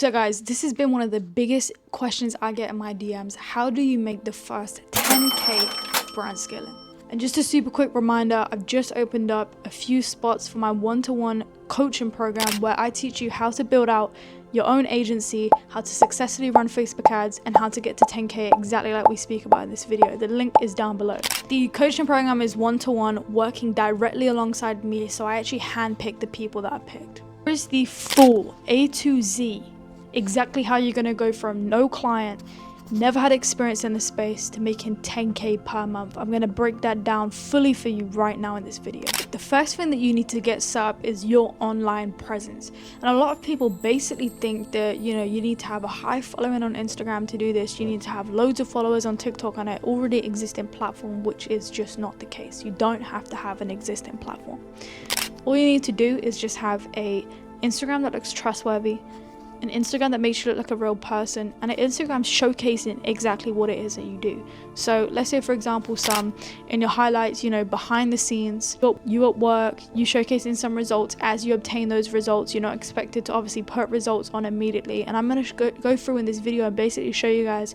So guys, this has been one of the biggest questions I get in my DMs. How do you make the first 10K brand scaling? And just a super quick reminder, I've just opened up a few spots for my one-to-one coaching program where I teach you how to build out your own agency, how to successfully run Facebook ads, and how to get to 10K exactly like we speak about in this video. The link is down below. The coaching program is one-to-one, working directly alongside me, so I actually handpicked the people that I picked. Here's the full A to Z, exactly how you're gonna go from no client, never had experience in the space, to making 10K per month. I'm gonna break that down fully for you right now in this video. The first thing that you need to get set up is your online presence. And a lot of people basically think that, you need to have a high following on Instagram to do this. You need to have loads of followers on TikTok on an already existing platform, which is just not the case. You don't have to have an existing platform. All you need to do is just have a Instagram that looks trustworthy, an Instagram that makes you look like a real person, and an Instagram showcasing exactly what it is that you do. So let's say, for example, some in your highlights, behind the scenes, you at work, you showcasing some results. As you obtain those results, you're not expected to obviously put results on immediately. And I'm going to go through in this video and basically show you guys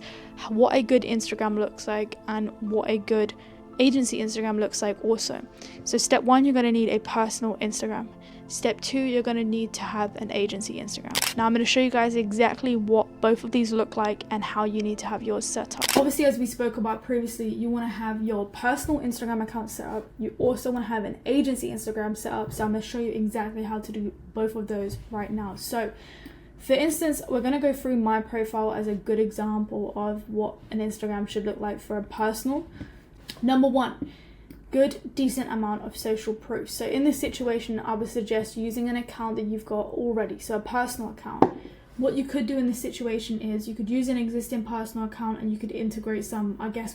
what a good Instagram looks like and what a good agency Instagram looks like also. So step one, you're going to need a personal Instagram. Step two, you're going to need to have an agency Instagram. Now I'm going to show you guys exactly what both of these look like and how you need to have yours set up. Obviously, as we spoke about previously, you want to have your personal Instagram account set up. You also want to have an agency Instagram set up. So I'm going to show you exactly how to do both of those right now. So for instance, we're going to go through my profile as a good example of what an Instagram should look like for a personal. Number one, good decent amount of social proof. So in this situation, I would suggest using an account that you've got already, so a personal account. What you could do in this situation is you could use an existing personal account and you could integrate some,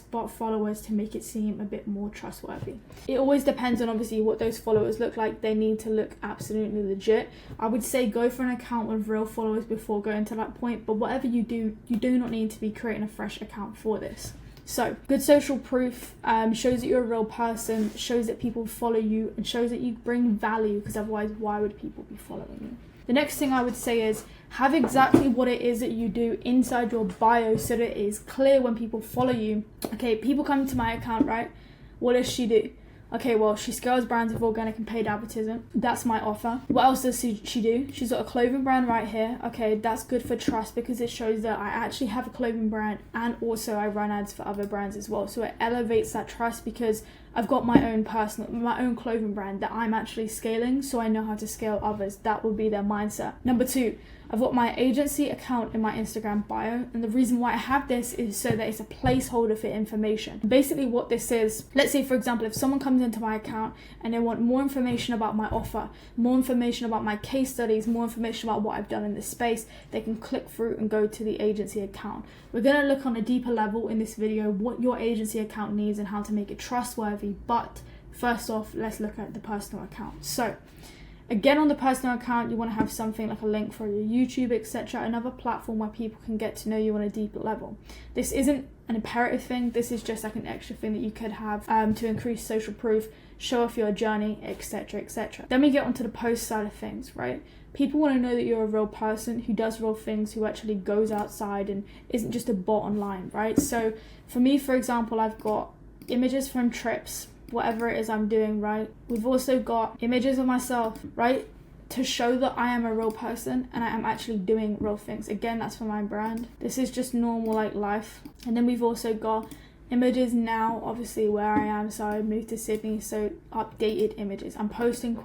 bot followers to make it seem a bit more trustworthy. It always depends on obviously what those followers look like. They need to look absolutely legit. I would say go for an account with real followers before going to that point, but whatever you do not need to be creating a fresh account for this. So good social proof shows that you're a real person, shows that people follow you, and shows that you bring value, because otherwise why would people be following you? The next thing I would say is have exactly what it is that you do inside your bio so that it is clear when people follow you. Okay, people come to my account, right? What does she do? Okay, well, she scales brands with organic and paid advertising. That's my offer. What else does she do? She's got a clothing brand right here. Okay, that's good for trust because it shows that I actually have a clothing brand and also I run ads for other brands as well. So it elevates that trust because I've got my own clothing brand that I'm actually scaling, so I know how to scale others. That would be their mindset. Number two, I've got my agency account in my Instagram bio, and the reason why I have this is so that it's a placeholder for information. Basically what this is, let's say for example, if someone comes into my account and they want more information about my offer, more information about my case studies, more information about what I've done in this space, they can click through and go to the agency account. We're going to look on a deeper level in this video what your agency account needs and how to make it trustworthy, but first off, let's look at the personal account. So again, on the personal account, you want to have something like a link for your YouTube, etc., another platform where people can get to know you on a deeper level. This isn't an imperative thing. This is just like an extra thing that you could have to increase social proof, show off your journey, etc., etc. Then we get onto the post side of things, right? People want to know that you're a real person who does real things, who actually goes outside and isn't just a bot online, right? So for me, for example, I've got images from trips, whatever it is I'm doing, right? We've also got images of myself, right? To show that I am a real person and I am actually doing real things. Again, that's for my brand. This is just normal like life. And then we've also got images now, obviously where I am. So I moved to Sydney, so updated images. I'm posting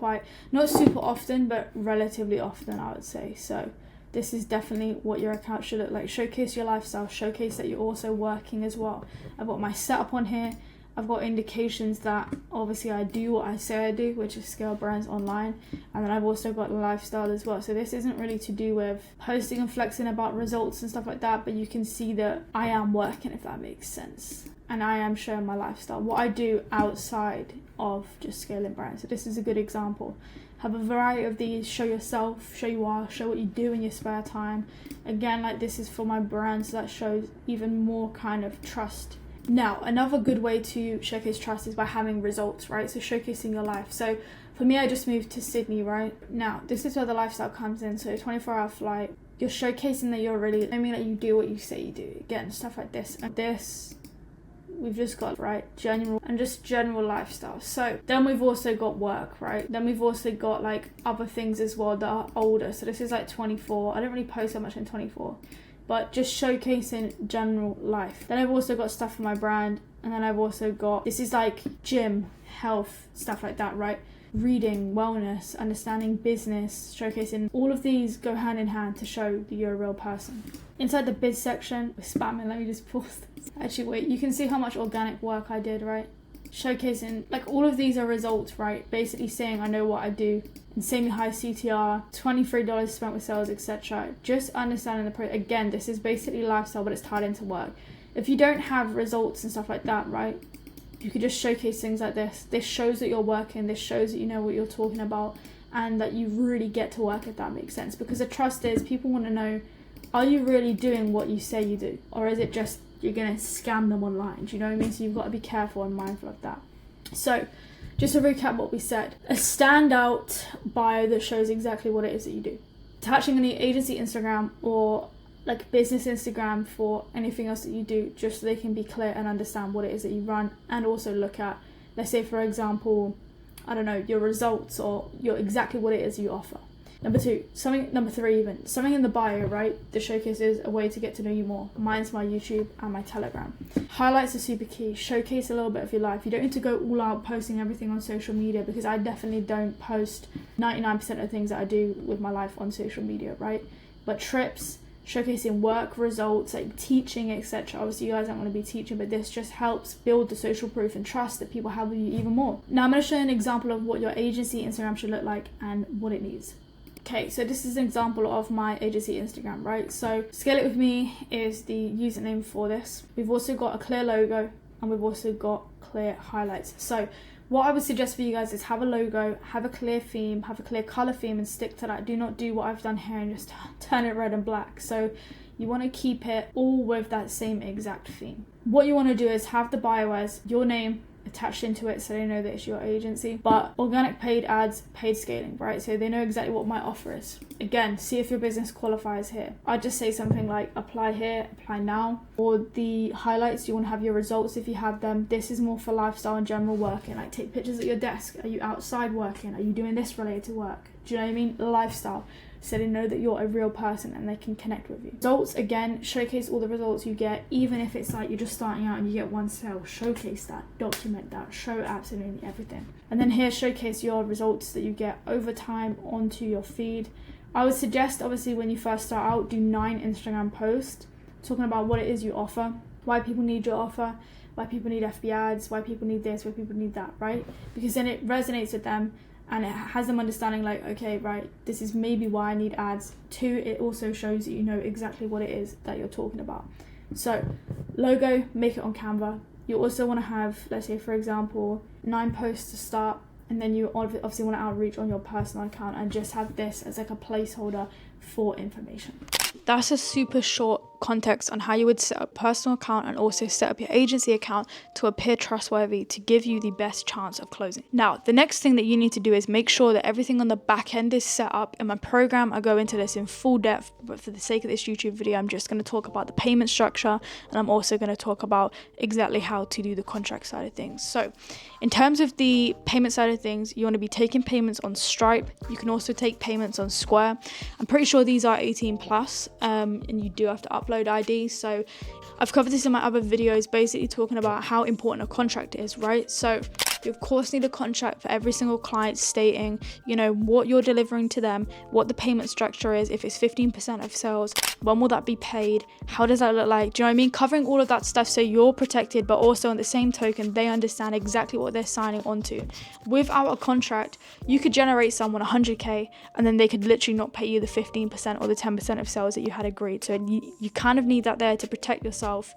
not super often, but relatively often, I would say. So this is definitely what your account should look like. Showcase your lifestyle, showcase that you're also working as well. I've got my setup on here. I've got indications that obviously I do what I say I do, which is scale brands online. And then I've also got lifestyle as well. So this isn't really to do with posting and flexing about results and stuff like that, but you can see that I am working, if that makes sense. And I am showing my lifestyle, what I do outside of just scaling brands. So this is a good example. Have a variety of these. Show yourself, show you are, show what you do in your spare time. Again, like this is for my brand, so that shows even more kind of trust. Now, another good way to showcase trust is by having results, right? So showcasing your life. So for me, I just moved to Sydney, right? Now, this is where the lifestyle comes in. So 24-hour flight, you're showcasing that you're really, I mean, like you do what you say you do. Again, stuff like this and this. We've just got, right, general lifestyle. So then we've also got work, right? Then we've also got like other things as well that are older. So this is like 24. I don't really post so much in 24, but just showcasing general life. Then I've also got stuff for my brand. And then I've also got, this is like gym, health, stuff like that, right? Reading, wellness, understanding business, showcasing. All of these go hand in hand to show that you're a real person. Inside the biz section, we're spamming, let me just pause this. Actually, wait, you can see how much organic work I did, right? Showcasing, like all of these are results, right? Basically saying I know what I do. Insanely high CTR, $23 spent with sales, etc. Just understanding the again, this is basically lifestyle, but it's tied into work. If you don't have results and stuff like that, right? You could just showcase things like this. This shows that you're working. This shows that you know what you're talking about and that you really get to work, if that makes sense. Because the trust is, people want to know, are you really doing what you say you do? Or is it just you're going to scam them online? Do you know what I mean? So you've got to be careful and mindful of that. So just to recap what we said. A standout bio that shows exactly what it is that you do. Attaching any agency Instagram or like business Instagram for anything else that you do, just so they can be clear and understand what it is that you run, and also look at, let's say for example, I don't know, your results or your exactly what it is you offer. Number three even, something in the bio, right, that showcases a way to get to know you more. Mine's my YouTube and my Telegram. Highlights are super key. Showcase a little bit of your life. You don't need to go all out posting everything on social media, because I definitely don't post 99% of the things that I do with my life on social media, right? But trips, showcasing work results, like teaching, etc. Obviously you guys don't want to be teaching, but this just helps build the social proof and trust that people have with you even more. Now I'm going to show you an example of what your agency Instagram should look like and what it needs. Okay, so this is an example of my agency Instagram, right? So Scale It With Me is the username for this. We've also got a clear logo and we've also got clear highlights. So what I would suggest for you guys is have a logo, have a clear theme, have a clear color theme, and stick to that. Do not do what I've done here and just turn it red and black. So you want to keep it all with that same exact theme. What you want to do is have the bio as your name attached into it, so they know that it's your agency. But organic paid ads, paid scaling, right? So they know exactly what my offer is. Again, see if your business qualifies here. I'd just say something like apply here, apply now. Or the highlights, you want to have your results if you have them. This is more for lifestyle and general working, like take pictures at your desk. Are you outside working? Are you doing this related to work? Do you know what I mean? Lifestyle. So they know that you're a real person and they can connect with you. Results, again, showcase all the results you get, even if it's like you're just starting out and you get one sale. Showcase that, document that, show absolutely everything. And then here, showcase your results that you get over time onto your feed. I would suggest, obviously, when you first start out, do 9 Instagram posts talking about what it is you offer, why people need your offer, why people need FB ads, why people need this, why people need that, right? Because then it resonates with them. And it has them understanding like, okay, right, this is maybe why I need ads. 2, it also shows that you know exactly what it is that you're talking about. So, logo, make it on Canva. You also want to have, let's say, for example, 9 posts to start. And then you obviously want to outreach on your personal account and just have this as like a placeholder for information. That's a super short context on how you would set up a personal account and also set up your agency account to appear trustworthy to give you the best chance of closing. Now, the next thing that you need to do is make sure that everything on the back end is set up. In my program, I go into this in full depth, but for the sake of this YouTube video, I'm just going to talk about the payment structure, and I'm also going to talk about exactly how to do the contract side of things. So in terms of the payment side of things, you want to be taking payments on Stripe. You can also take payments on Square. I'm pretty sure these are 18 plus, and you do have to upload ID. So I've covered this in my other videos, basically talking about how important a contract is, right? So you of course need a contract for every single client stating, you know, what you're delivering to them, what the payment structure is. If it's 15% of sales, when will that be paid? How does that look like? Do you know what I mean? Covering all of that stuff so you're protected, but also on the same token, they understand exactly what they're signing onto. Without a contract, you could generate someone 100K and then they could literally not pay you the 15% or the 10% of sales that you had agreed. So you kind of need that there to protect yourself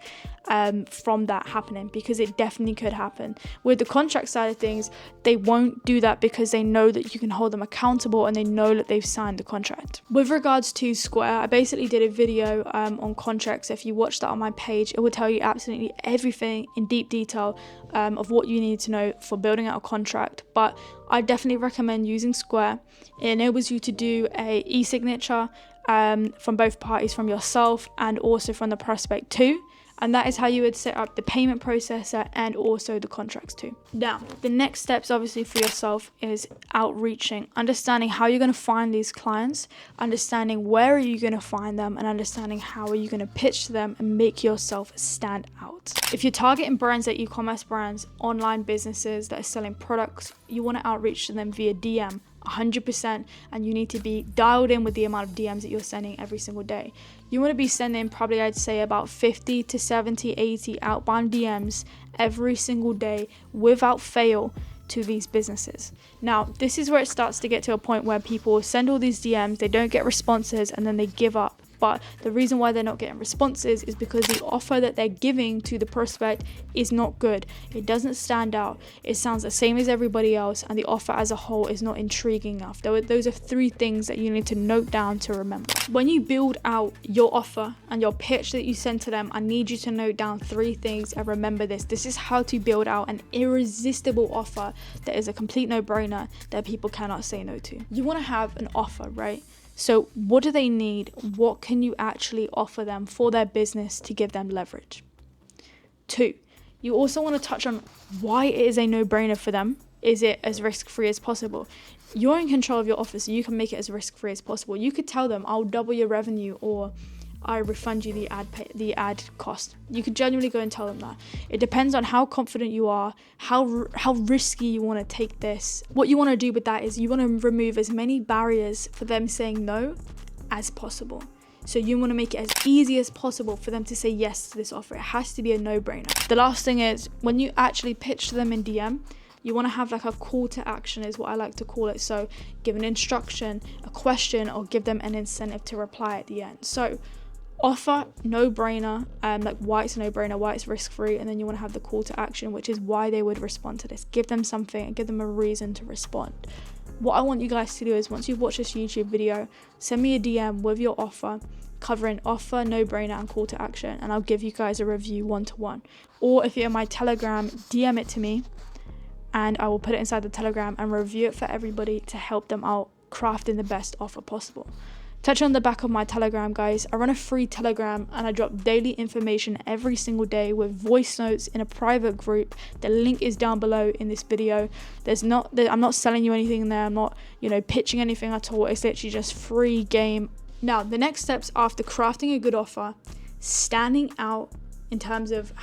from that happening, because it definitely could happen. With the contract side of things, they won't do that because they know that you can hold them accountable and they know that they've signed the contract. With regards to Square, I basically did a video on contracts. If you watch that on my page, it will tell you absolutely everything in deep detail of what you need to know for building out a contract. But I definitely recommend using Square. It enables you to do a e-signature, from both parties, from yourself and also from the prospect too. And that is how you would set up the payment processor and also the contracts too. Now, the next steps obviously for yourself is outreaching, understanding how you're going to find these clients, understanding where are you going to find them, and understanding how are you going to pitch to them and make yourself stand out. If you're targeting brands like e-commerce brands, online businesses that are selling products, you want to outreach to them via DM 100%, and you need to be dialed in with the amount of DMs that you're sending every single day. You want to be sending probably, I'd say, about 50 to 70, 80 outbound DMs every single day without fail to these businesses. Now, this is where it starts to get to a point where people send all these DMs, they don't get responses, and then they give up. But the reason why they're not getting responses is because the offer that they're giving to the prospect is not good. It doesn't stand out. It sounds the same as everybody else, and the offer as a whole is not intriguing enough. Those are 3 things that you need to note down to remember. When you build out your offer and your pitch that you send to them, I need you to note down 3 things and remember this. This is how to build out an irresistible offer that is a complete no-brainer that people cannot say no to. You want to have an offer, right? So what do they need? What can you actually offer them for their business to give them leverage? 2, you also want to touch on why it is a no-brainer for them. Is it as risk-free as possible? You're in control of your offer, so you can make it as risk-free as possible. You could tell them, I'll double your revenue, or I refund you the ad cost. You could genuinely go and tell them that. It depends on how confident you are, how risky you want to take this. What you want to do with that is you want to remove as many barriers for them saying no as possible. So you want to make it as easy as possible for them to say yes to this offer. It has to be a no-brainer. The last thing is, when you actually pitch to them in DM, you want to have like a call to action, is what I like to call it. So give an instruction, a question, or give them an incentive to reply at the end. So offer, no-brainer, like why it's a no-brainer, why it's risk-free, and then you want to have the call to action, which is why they would respond to this. Give them something and give them a reason to respond. What I want you guys to do is, once you've watched this YouTube video, send me a DM with your offer, covering offer, no-brainer, and call to action, and I'll give you guys a review 1-to-1. Or if you're in my Telegram, DM it to me, and I will put it inside the Telegram and review it for everybody to help them out crafting the best offer possible. Touch on the back of my Telegram, guys. I run a free Telegram and I drop daily information every single day with voice notes in a private group. The link is down below in this video. I'm not selling you anything in there. I'm not, pitching anything at all. It's literally just free game. Now, the next steps after crafting a good offer, standing out in terms of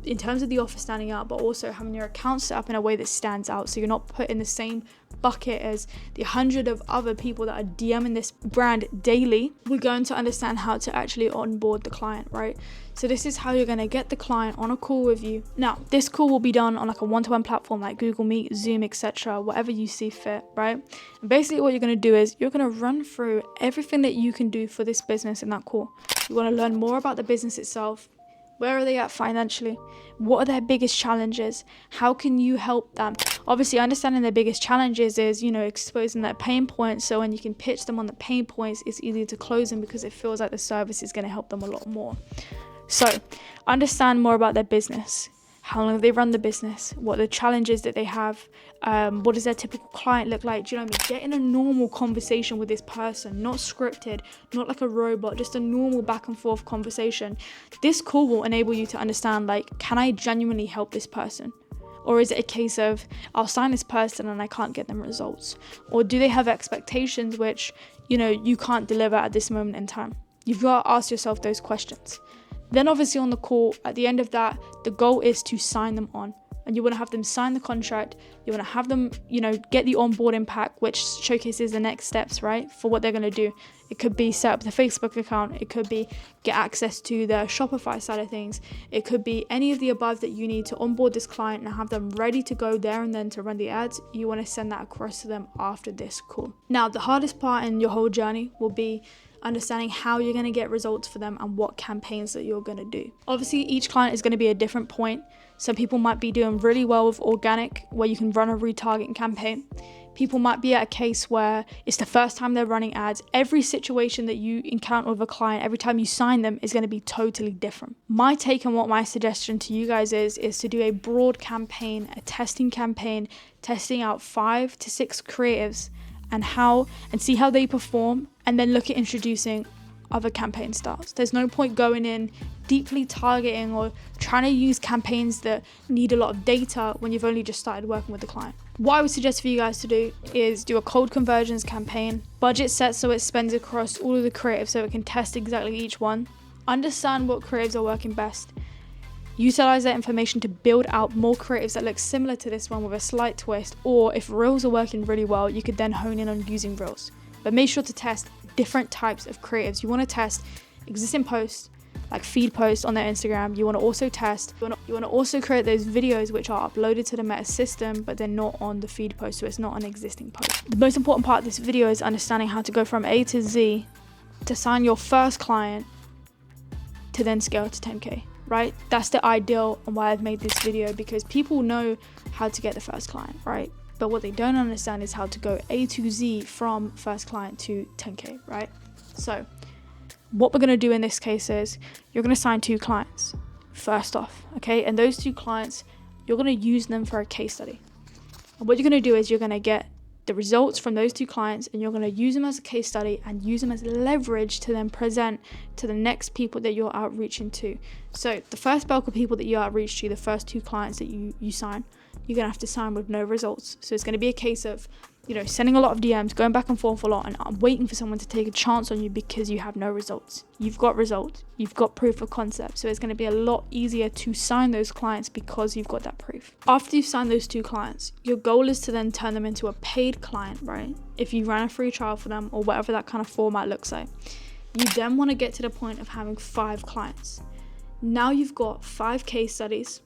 the offer standing out, but also having your account set up in a way that stands out, so you're not put in the same bucket as the 100 of other people that are DMing this brand daily. We're going to understand how to actually onboard the client, right? So this is how you're going to get the client on a call with you. Now, this call will be done on like a 1-to-1 platform like Google Meet, Zoom, etc., whatever you see fit, right? And basically what you're going to do is you're going to run through everything that you can do for this business in that call. You want to learn more about the business itself. Where are they at financially? What are their biggest challenges? How can you help them? Obviously, understanding their biggest challenges is, exposing their pain points. So when you can pitch them on the pain points, it's easier to close them because it feels like the service is going to help them a lot more. So understand more about their business. How long have they run the business? What are the challenges that they have? What does their typical client look like? Do you know what I mean? Get in a normal conversation with this person, not scripted, not like a robot, just a normal back and forth conversation. This call will enable you to understand, can I genuinely help this person? Or is it a case of, I'll sign this person and I can't get them results? Or do they have expectations which, you can't deliver at this moment in time? You've got to ask yourself those questions. Then obviously on the call, at the end of that, the goal is to sign them on. And you want to have them sign the contract. You want to have them, get the onboarding pack, which showcases the next steps, right, for what they're going to do. It could be set up the Facebook account. It could be get access to the Shopify side of things. It could be any of the above that you need to onboard this client and have them ready to go there and then to run the ads. You want to send that across to them after this call. Now, the hardest part in your whole journey will be understanding how you're going to get results for them and what campaigns that you're going to do. Obviously, each client is going to be a different point. Some people might be doing really well with organic, where you can run a retargeting campaign. People might be at a case where it's the first time they're running ads. Every situation that you encounter with a client, every time you sign them, is going to be totally different. My take and what my suggestion to you guys is to do a broad campaign, a testing campaign, testing out 5 to 6 creatives and see how they perform, and then look at introducing other campaign styles. There's no point going in deeply targeting or trying to use campaigns that need a lot of data when you've only just started working with the client. What I would suggest for you guys to do is do a cold conversions campaign, budget set so it spends across all of the creatives so it can test exactly each one, understand what creatives are working best, utilize that information to build out more creatives that look similar to this one with a slight twist, or if reels are working really well, you could then hone in on using reels. But make sure to test different types of creatives. You want to test existing posts, like feed posts on their Instagram. You want to also test, you want to also create those videos which are uploaded to the Meta system, but they're not on the feed post, so it's not an existing post. The most important part of this video is understanding how to go from A to Z to sign your first client to then scale to 10K, right? That's the ideal and why I've made this video, because people know how to get the first client, right? But what they don't understand is how to go A to Z from first client to 10K, right? So what we're going to do in this case is you're going to sign 2 clients first off, okay? And those 2 clients, you're going to use them for a case study. And what you're going to do is you're going to get the results from those 2 clients and you're going to use them as a case study and use them as leverage to then present to the next people that you're outreaching to. So the first bulk of people that you outreach to, the first 2 clients that you sign, you're going to have to sign with no results. So it's going to be a case of, sending a lot of DMs, going back and forth a lot, and waiting for someone to take a chance on you because you have no results. You've got results. You've got proof of concept. So it's going to be a lot easier to sign those clients because you've got that proof. After you've signed those 2 clients, your goal is to then turn them into a paid client, right? If you ran a free trial for them or whatever that kind of format looks like. You then want to get to the point of having 5 clients. Now you've got 5 case studies,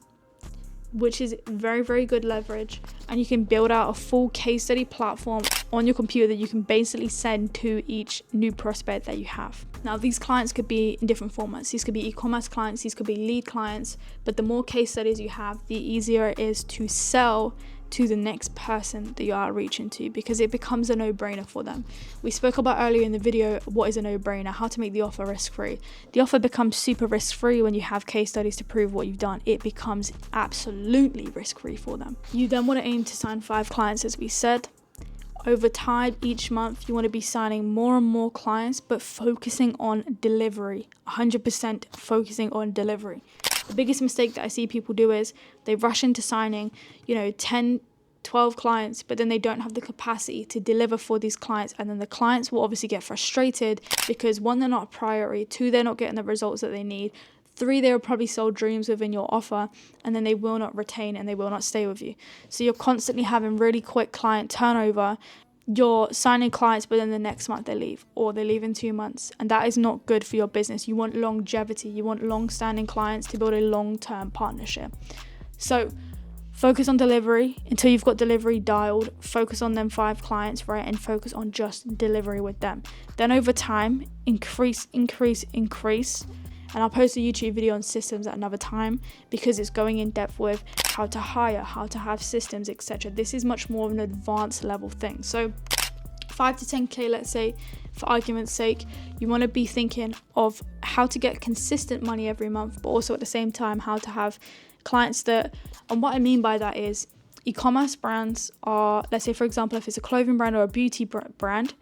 which is very, very good leverage, and you can build out a full case study platform on your computer that you can basically send to each new prospect that you have. Now, these clients could be in different formats. These could be e-commerce clients, these could be lead clients, but the more case studies you have, the easier it is to sell to the next person that you are reaching to, because it becomes a no-brainer for them. We spoke about earlier in the video what is a no-brainer, how to make the offer risk-free. The offer becomes super risk-free when you have case studies to prove what you've done. It becomes absolutely risk-free for them. You then want to aim to sign 5 clients, as we said. Over time, each month, you want to be signing more and more clients, but focusing on delivery, 100% focusing on delivery. The biggest mistake that I see people do is they rush into signing, 10, 12 clients, but then they don't have the capacity to deliver for these clients. And then the clients will obviously get frustrated because 1, they're not a priority, 2, they're not getting the results that they need, 3, they will probably sell dreams within your offer, and then they will not retain and they will not stay with you. So you're constantly having really quick client turnover. You're signing clients, but then the next month they leave, or they leave in 2 months, and that is not good for your business. You want longevity. You want long-standing clients to build a long-term partnership. So focus on delivery until you've got delivery dialed. Focus on them 5 clients, right, and focus on just delivery with them. Then over time, increase. And I'll post a YouTube video on systems at another time, because it's going in depth with how to hire, how to have systems, etc. This is much more of an advanced level thing. So 5 to 10K, let's say, for argument's sake, you want to be thinking of how to get consistent money every month, but also at the same time, how to have clients that, and what I mean by that is e-commerce brands are, let's say, for example, if it's a clothing brand or a beauty brand,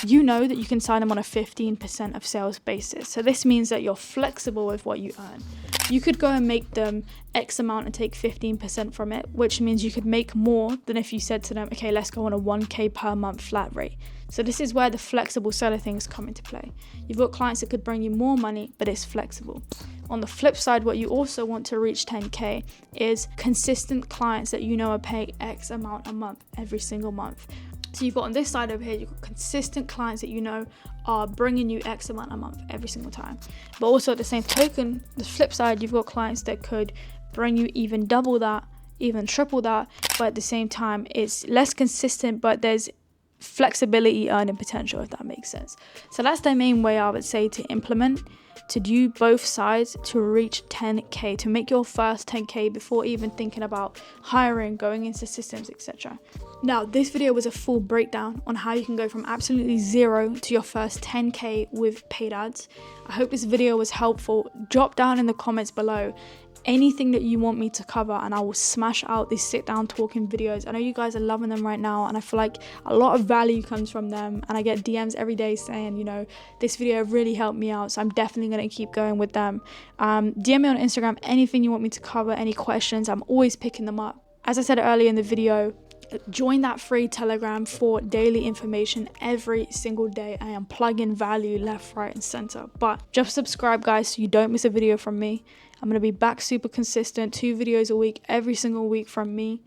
you know that you can sign them on a 15% of sales basis. So this means that you're flexible with what you earn. You could go and make them X amount and take 15% from it, which means you could make more than if you said to them, okay, let's go on a 1K per month flat rate. So this is where the flexible seller things come into play. You've got clients that could bring you more money, but it's flexible. On the flip side, what you also want to reach 10K is consistent clients that you know are paying X amount a month every single month. So you've got on this side over here, you've got consistent clients that you know are bringing you X amount a month every single time. But also at the same token, the flip side, you've got clients that could bring you even double that, even triple that, but at the same time, it's less consistent, but there's flexibility earning potential, if that makes sense. So that's the main way I would say to implement, to do both sides to reach 10K, to make your first 10K before even thinking about hiring, going into systems, etc. Now, this video was a full breakdown on how you can go from absolutely 0 to your first 10K with paid ads. I hope this video was helpful. Drop down in the comments below anything that you want me to cover, and I will smash out these sit down talking videos. I know you guys are loving them right now, and I feel like a lot of value comes from them, and I get DMs every day saying, you know, this video really helped me out, so I'm definitely going to keep going with them. DM me on Instagram anything you want me to cover, any questions. I'm always picking them up. As I said earlier in the video, join that free Telegram for daily information every single day. I am plugging value left, right, and center. But just subscribe, guys, so you don't miss a video from me. I'm going to be back super consistent, 2 videos a week, every single week from me.